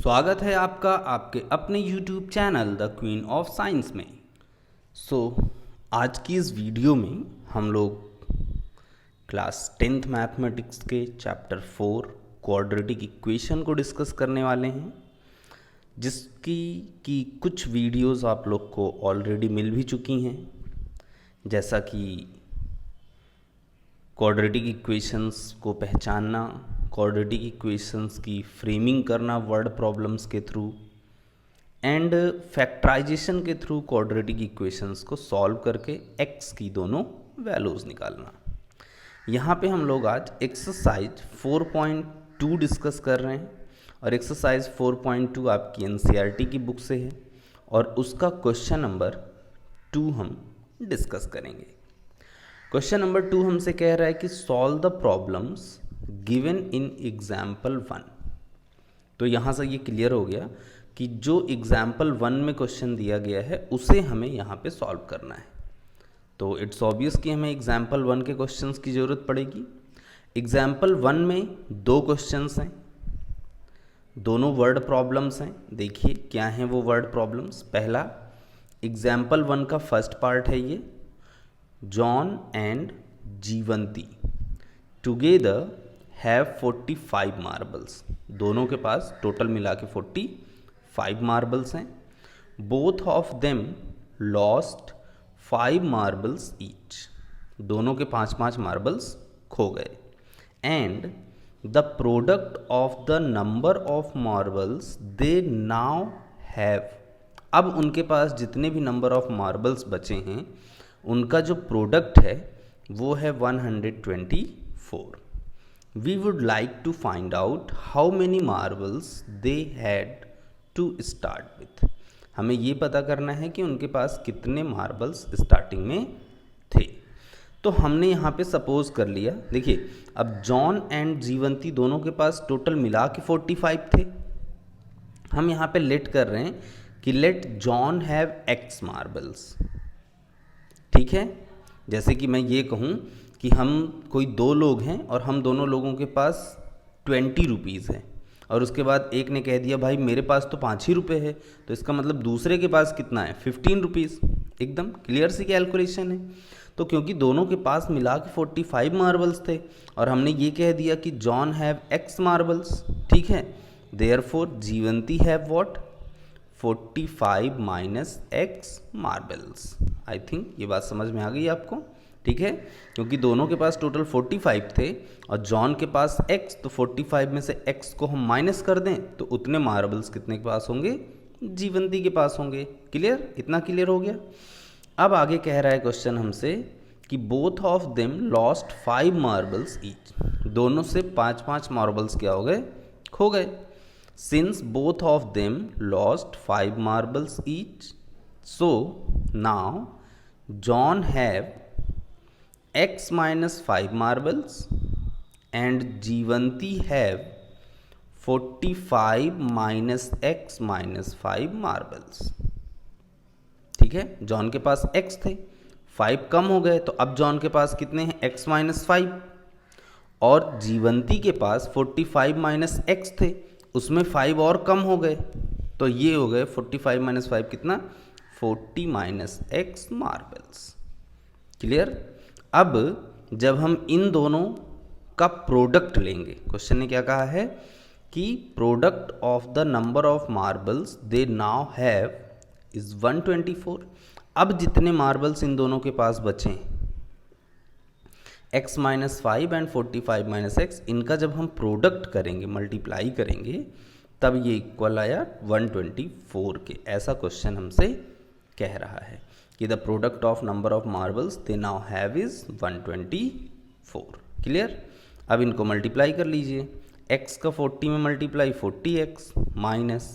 स्वागत है आपका आपके अपने YouTube channel the queen of science में। आज की इस वीडियो में हम लोग क्लास 10th मैथमेटिक्स के चैप्टर 4 क्वाड्रेटिक इक्वेशन को डिस्कस करने वाले हैं, जिसकी की कुछ वीडियोस आप लोग को ऑलरेडी मिल भी चुकी हैं, जैसा कि क्वाड्रेटिक इक्वेशंस को पहचानना, क्वाड्रेटिक इक्वेशंस की फ्रेमिंग करना वर्ड प्रॉब्लम्स के थ्रू एंड फैक्टराइजेशन के थ्रू क्वाड्रेटिक इक्वेशंस को सॉल्व करके x की दोनों वैल्यूज़ निकालना। यहाँ पे हम लोग आज एक्सरसाइज 4.2 डिस्कस कर रहे हैं और एक्सरसाइज 4.2 आपकी NCERT की बुक से है और उसका क्वेश्चन नंबर 2 हम डिस्कस करेंगे। क्वेश्चन नंबर 2 हमसे कह रहा है कि solve the problems given in example 1। तो यहाँ से ये क्लियर हो गया कि जो एग्जाम्पल 1 में क्वेश्चन दिया गया है उसे हमें यहाँ पे सॉल्व करना है। तो इट्स ऑब्वियस कि हमें एग्जाम्पल 1 के क्वेश्चंस की ज़रूरत पड़ेगी। एग्जाम्पल 1 में 2 क्वेश्चंस हैं, दोनों वर्ड प्रॉब्लम्स हैं। देखिए क्या हैं वो वर्ड प्रॉब्लम्स। पहला एग्जाम्पल 1 का फर्स्ट पार्ट है ये, John and Jivanti together have 45 marbles. दोनों के पास टोटल मिला के 45 मार्बल्स हैं। Both of them lost 5 marbles each. दोनों के 5-5 मार्बल्स खो गए। And the product of the number of marbles they now have. अब उनके पास जितने भी नंबर ऑफ मार्बल्स बचे हैं उनका जो प्रोडक्ट है वो है 124। We would like to find out how many marbles they had to start with। हमें ये पता करना है कि उनके पास कितने मार्बल्स स्टार्टिंग में थे। तो हमने यहाँ पे सपोज कर लिया, देखिए अब जॉन एंड जीवंती दोनों के पास टोटल मिला के 45 थे। हम यहाँ पे लेट कर रहे हैं कि let John have x marbles. ठीक है, जैसे कि मैं ये कहूँ कि हम कोई 2 लोग हैं और हम दोनों लोगों के पास 20 रुपीज़ है और उसके बाद एक ने कह दिया भाई मेरे पास तो 5 ही रुपये है, तो इसका मतलब दूसरे के पास कितना है 15 रुपीज़। एकदम क्लियर सी कैलकुलेशन है। तो क्योंकि दोनों के पास मिला के 45 मार्बल्स थे और हमने ये कह दिया कि जॉन हैव x मार्बल्स, ठीक है, therefore Jivanti have what 45 minus x marbles. I think ये बात समझ में आ गई आपको, ठीक है। क्योंकि दोनों के पास टोटल 45 थे और जॉन के पास x, तो 45 में से x को हम माइनस कर दें तो उतने मार्बल्स कितने के पास होंगे, जीवंती के पास होंगे। क्लियर, इतना क्लियर हो गया। अब आगे कह रहा है क्वेश्चन हमसे कि both of them lost 5 marbles each. दोनों से 5-5 मार्बल्स क्या हो गए, खो गए। Since both of them lost 5 marbles each, so now John have x minus 5 marbles and जीवंती have 45 minus x minus 5 marbles। ठीक है, जॉन के पास x थे, 5 कम हो गए, तो अब जॉन के पास कितने हैं x minus 5 और जीवंती के पास 45 minus x थे, उसमें 5 और कम हो गए, तो ये हो गए 45 minus 5 कितना 40 minus x मार्बल्स। क्लियर। अब जब हम इन दोनों का प्रोडक्ट लेंगे, क्वेश्चन ने क्या कहा है कि product of the number of marbles they now have is 124। अब जितने मार्बल्स इन दोनों के पास बचे x minus 5 and 45 minus x, इनका जब हम प्रोडक्ट करेंगे, मल्टीप्लाई करेंगे, तब ये इक्वल आया 124 के। ऐसा क्वेश्चन हमसे कह रहा है कि the product of number of marbles they now have is 124। Clear. अब इनको मल्टीप्लाई कर लीजिए, x का 40 में मल्टीप्लाई 40x माइनस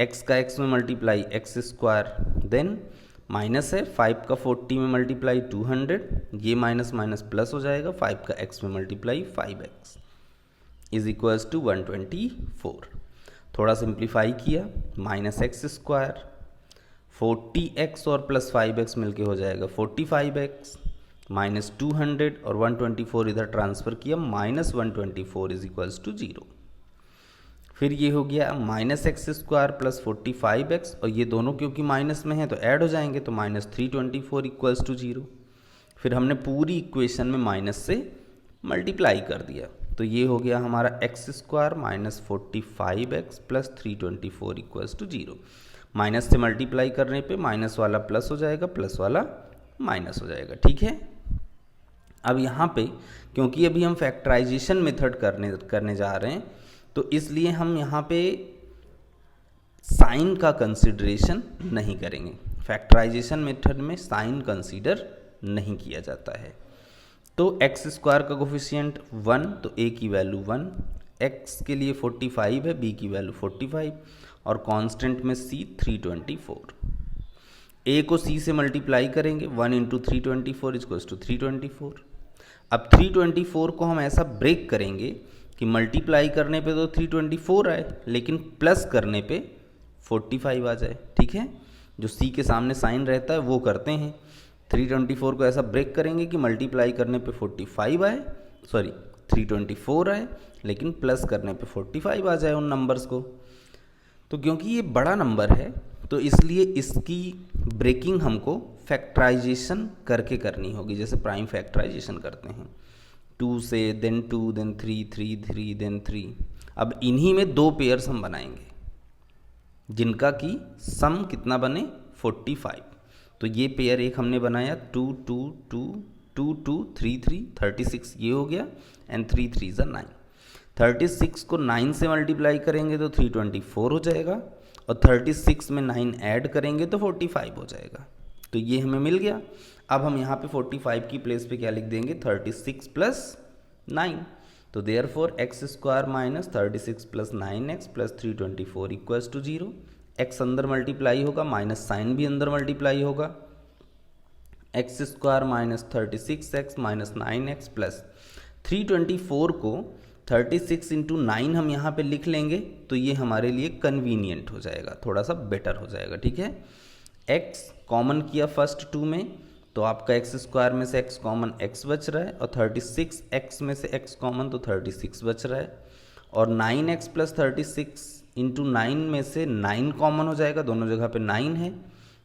x का x में multiply x square, then minus है 5 का 40 में मल्टीप्लाई 200, ये माइनस माइनस प्लस हो जाएगा, 5 का x में multiply 5x is equals to 124। थोड़ा सिंप्लीफाई किया, माइनस एक्स स्क्वायर 40x और प्लस 5x मिलके हो जाएगा 45x माइनस 200 और 124 इधर ट्रांसफ़र किया, माइनस 124 इज इक्वल्स टू 0। फिर ये हो गया minus x square plus 45x, और ये दोनों क्योंकि माइनस में है तो ऐड हो जाएंगे, तो माइनस 324 इक्वल्स टू 0। फिर हमने पूरी इक्वेशन में माइनस से मल्टीप्लाई कर दिया, तो ये हो गया हमारा एक्स स्क्वायर माइनस 45x प्लस 324 इक्वल्स टू 0। माइनस से मल्टीप्लाई करने पे माइनस वाला प्लस हो जाएगा, प्लस वाला माइनस हो जाएगा, ठीक है। अब यहाँ पे क्योंकि अभी हम फैक्टराइजेशन मेथड करने जा रहे हैं, तो इसलिए हम यहाँ पे साइन का कंसिडरेशन नहीं करेंगे। फैक्टराइजेशन मेथड में साइन कंसीडर नहीं किया जाता है। तो एक्स स्क्वायर का कोफिशिएंट 1, तो a की वैल्यू 1, x के लिए 45 है, b की वैल्यू 45, और कांस्टेंट में c 324। a को c से मल्टीप्लाई करेंगे, 1 इंटू 324 इक्वल्स टू 324। अब 324 को हम ऐसा ब्रेक करेंगे कि मल्टीप्लाई करने पे तो 324 आए, लेकिन प्लस करने पे 45 आ जाए, ठीक है। जो c के सामने साइन रहता है वो करते हैं। 324 को ऐसा ब्रेक करेंगे कि मल्टीप्लाई करने पे 45 आए, सॉरी 324 आए, लेकिन प्लस करने पे 45 आ जाए उन नंबर्स को। तो क्योंकि ये बड़ा नंबर है तो इसलिए इसकी ब्रेकिंग हमको फैक्टराइजेशन करके करनी होगी, जैसे प्राइम फैक्टराइजेशन करते हैं 2 से, देन 2, देन 3, 3, 3, देन 3। अब इन्हीं में दो पेयर्स हम बनाएंगे जिनका कि सम कितना बने 45। तो ये पेयर एक हमने बनाया 2, 2, 2, 2, 2, 3, 3, 36 ये हो गया, एंड 3, 3 ज़ा 9। 36 को 9 से मल्टीप्लाई करेंगे तो 324 हो जाएगा, और 36 में 9 ऐड करेंगे तो 45 हो जाएगा। तो ये हमें मिल गया। अब हम यहाँ पे 45 की प्लेस पे क्या लिख देंगे, 36 प्लस 9। तो therefore x square minus 36 plus 9x plus 324 equals to 0। X अंदर मल्टीप्लाई होगा, माइनस साइन भी अंदर मल्टीप्लाई होगा। X square minus 36x minus 9x plus 324 को 36 इंटू 9 हम यहाँ पे लिख लेंगे, तो ये हमारे लिए कन्वीनियंट हो जाएगा, थोड़ा सा बेटर हो जाएगा, ठीक है। x कॉमन किया फर्स्ट 2 में, तो आपका एक्स स्क्वायर में से x कॉमन x बच रहा है, और 36x में से x कॉमन तो 36 बच रहा है, और 9x प्लस 36 इंटू 9 में से 9 कॉमन हो जाएगा, दोनों जगह पे 9 है,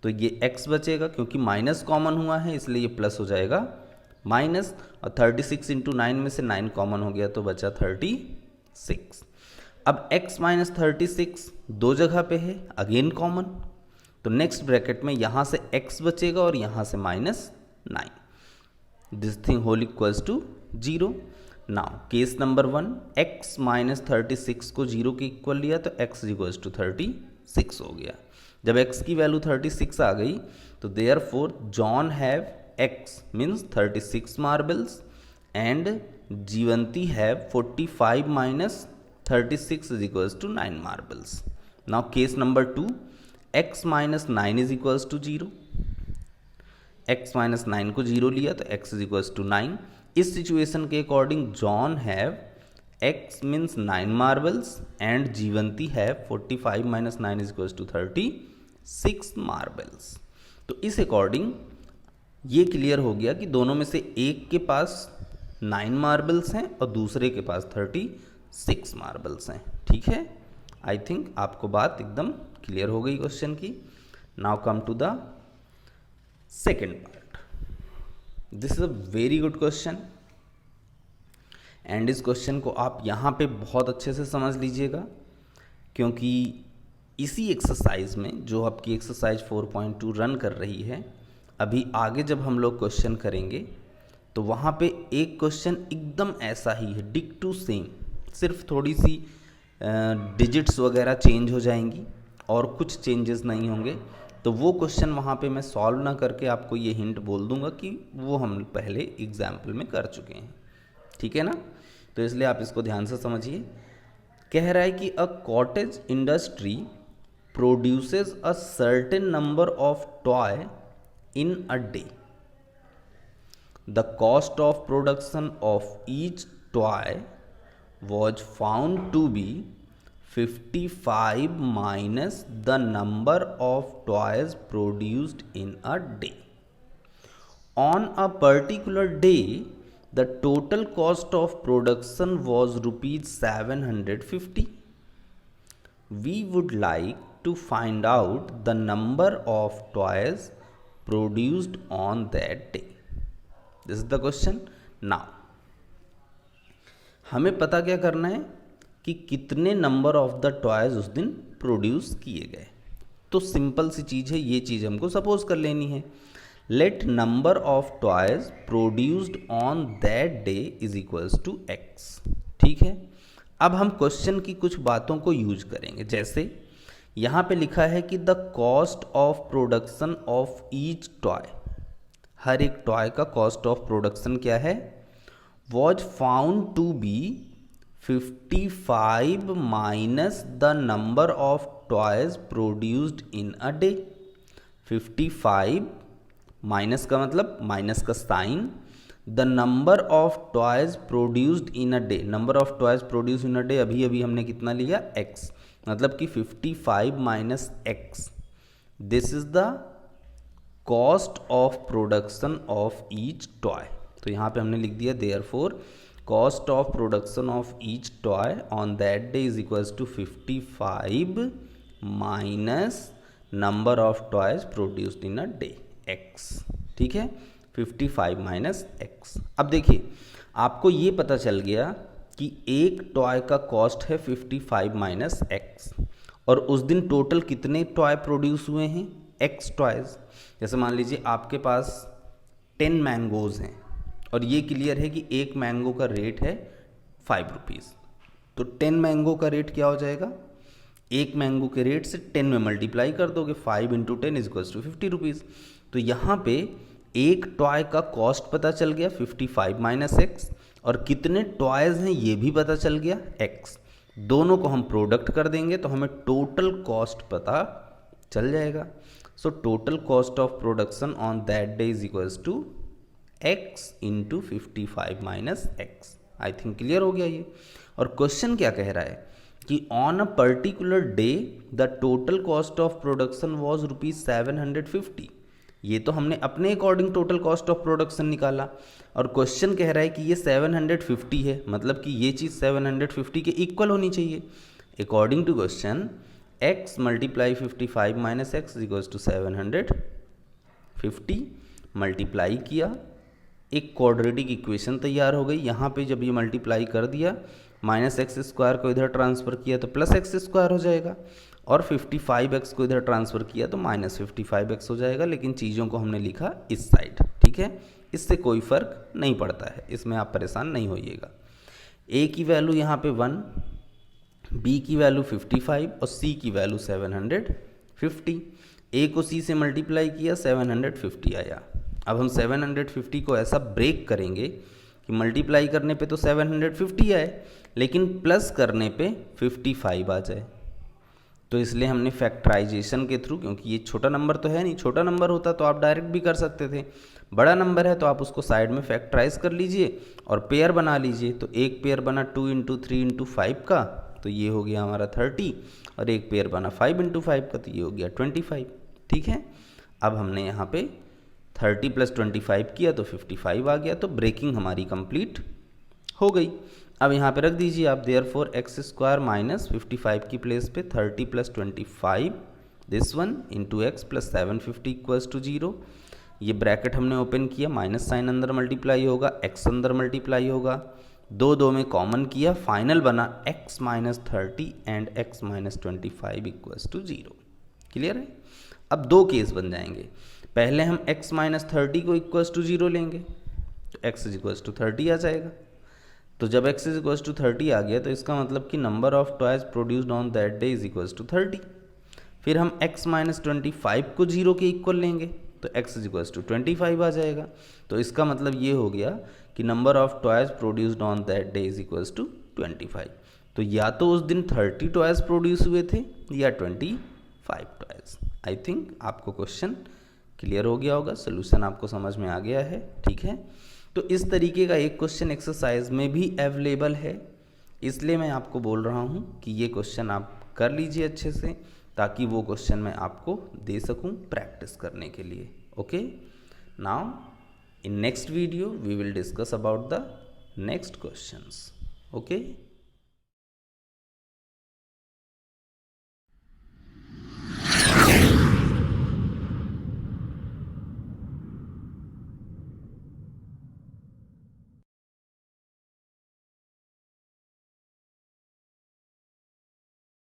तो ये x बचेगा, क्योंकि माइनस कॉमन हुआ है इसलिए ये प्लस हो जाएगा माइनस, और 36 इंटू 9 में से 9 कॉमन हो गया तो बचा 36। अब x माइनस 36 दो जगह पे है, अगेन कॉमन, तो नेक्स्ट ब्रैकेट में यहाँ से x बचेगा और यहाँ से minus 9, this thing whole equals to 0। Now case number 1, x minus 36 को 0 के इक्वल लिया तो x इक्वल्स टू 36 हो गया। जब x की वैल्यू 36 आ गई तो therefore John have x means 36 marbles and Jivanti have 45 minus 36 is equals to 9 marbles. Now case number 2, x minus 9 is equals to 0। x minus 9 को 0 लिया तो x इज इक्वल्स टू 9। इस सिचुएशन के according John have x means 9 marbles and Jivanti have 45 minus 9 is equals to 36 marbles. तो इस according ये clear हो गया कि दोनों में से एक के पास 9 मार्बल्स हैं और दूसरे के पास 36 मार्बल्स हैं, ठीक है। आई थिंक आपको बात एकदम क्लियर हो गई क्वेश्चन की। Now come to the second part. This is a very good question and इस क्वेश्चन को आप यहाँ पे बहुत अच्छे से समझ लीजिएगा, क्योंकि इसी एक्सरसाइज में जो आपकी एक्सरसाइज 4.2 रन कर रही है, अभी आगे जब हम लोग क्वेश्चन करेंगे तो वहाँ पे एक क्वेश्चन एकदम ऐसा ही है, डिक टू सेम, सिर्फ थोड़ी सी डिजिट्स वगैरह चेंज हो जाएंगी और कुछ चेंजेस नहीं होंगे। तो वो क्वेश्चन वहाँ पे मैं सॉल्व ना करके आपको ये हिंट बोल दूंगा कि वो हम पहले एग्जाम्पल में कर चुके हैं, ठीक है ना। तो इसलिए आप इसको ध्यान से समझिए। कह रहा है कि a cottage industry produces a certain number of toy in a day. The cost of production of each toy was found to be 55 minus the number of toys produced in a day. On a particular day, the total cost of production was rupees 750. We would like to find out the number of toys produced on that day. This is the question. Now हमें पता क्या करना है कि कितने number of the toys उस दिन produce किए गए। तो सिंपल सी चीज़ है, ये चीज़ हमको सपोज कर लेनी है। Let number of toys produced on that day is equals to x. ठीक है, अब हम क्वेश्चन की कुछ बातों को यूज करेंगे। जैसे यहाँ पे लिखा है कि the cost of production of each toy, हर एक टॉय का कॉस्ट ऑफ प्रोडक्शन क्या है, was found to be 55 minus the number of toys produced in a day. 55 minus का मतलब माइनस का sign, the number of toys produced in a day, number of toys produced in a day अभी अभी हमने कितना लिया x, मतलब कि 55 minus x, this is the cost of production of each toy. तो यहाँ पे हमने लिख दिया therefore cost of production of each toy on that day is equals to 55 minus number of toys produced in a day x। ठीक है, 55 minus x. अब देखिए आपको ये पता चल गया कि एक टॉय का कॉस्ट है 55 माइनस एक्स, और उस दिन टोटल कितने टॉय प्रोड्यूस हुए हैं, x टॉयज। जैसे मान लीजिए आपके पास 10 मैंगोज़ हैं और ये क्लियर है कि एक मैंगो का रेट है 5 रुपीज़, तो 10 मैंगो का रेट क्या हो जाएगा, एक मैंगो के रेट से 10 में मल्टीप्लाई कर दोगे, 5 into 10 is equals to 50 rupees. तो यहाँ पे एक टॉय का कॉस्ट पता चल गया 55 माइनस एक्स, और कितने टॉयज हैं ये भी पता चल गया x। दोनों को हम प्रोडक्ट कर देंगे तो हमें टोटल कॉस्ट पता चल जाएगा। So total cost of production on that day is equals to x into 55 minus x. I think clear हो गया ये। और क्वेश्चन क्या कह रहा है कि on a particular day the total cost of production was ₹750। ये तो हमने अपने according total cost of production निकाला, और क्वेश्चन कह रहा है कि ये 750 है, मतलब कि ये चीज़ 750 के इक्वल होनी चाहिए। According to question x multiply 55 minus x equals to 750, multiply किया, एक क्वाड्रेटिक इक्वेशन तैयार हो गई। यहाँ पे जब ये मल्टीप्लाई कर दिया, माइनस एक्स स्क्वायर को इधर ट्रांसफ़र किया तो प्लस एक्स स्क्वायर हो जाएगा, और 55x को इधर ट्रांसफ़र किया तो माइनस 55x हो जाएगा। लेकिन चीज़ों को हमने लिखा इस साइड, ठीक है, इससे कोई फ़र्क नहीं पड़ता है, इसमें आप परेशान नहीं होइएगा। a की वैल्यू यहाँ पे 1, b की वैल्यू 55 और c की वैल्यू 750। a को c से मल्टीप्लाई किया, 750 आया। अब हम 750 को ऐसा ब्रेक करेंगे कि मल्टीप्लाई करने पे तो 750 आए, लेकिन प्लस करने पे 55 आ जाए। तो इसलिए हमने फैक्टराइजेशन के थ्रू, क्योंकि ये छोटा नंबर तो है नहीं, छोटा नंबर होता तो आप डायरेक्ट भी कर सकते थे, बड़ा नंबर है तो आप उसको साइड में फैक्टराइज कर लीजिए और पेयर बना लीजिए। तो एक पेयर बना 2 इंटू 3 इंटू 5 का, तो ये हो गया हमारा 30, और एक पेयर बना 5 इंटू 5 का, तो ये हो गया 25। ठीक है, अब हमने यहाँ पे 30 प्लस 25 किया तो 55 आ गया, तो ब्रेकिंग हमारी कंप्लीट हो गई। अब यहाँ पे रख दीजिए आप देयरफॉर एक्स स्क्वायर माइनस 55 की प्लेस पे 30 plus 25 this one into x plus 750 equals to 0। ये ब्रैकेट हमने ओपन किया, माइनस साइन अंदर मल्टीप्लाई होगा, एक्स अंदर मल्टीप्लाई होगा, 2 में कॉमन किया, फाइनल बना x minus 30 and x minus 25 equals to 0। Clear है। अब दो केस बन जाएंगे, पहले हम x माइनस 30 को इक्वल्स टू 0 लेंगे तो x इज इक्वल्स टू 30 आ जाएगा। तो जब x इज इक्वल्स टू 30 आ गया तो इसका मतलब कि number of toys produced on that day is equals to 30। फिर हम x माइनस 25 को 0 के इक्वल लेंगे तो x इज इक्वल्स टू 25 आ जाएगा। तो इसका मतलब ये हो गया कि number of toys produced on that day is equals to 25। तो या तो उस दिन 30 टॉयज प्रोड्यूस हुए थे या 25 टॉयज। आई थिंक आपको क्वेश्चन क्लियर हो गया होगा, सोल्यूशन आपको समझ में आ गया है। ठीक है, तो इस तरीके का एक क्वेश्चन एक्सरसाइज में भी अवेलेबल है, इसलिए मैं आपको बोल रहा हूँ कि ये क्वेश्चन आप कर लीजिए अच्छे से, ताकि वो क्वेश्चन मैं आपको दे सकूँ प्रैक्टिस करने के लिए। Okay, now in next video we will discuss about the next questions. Okay.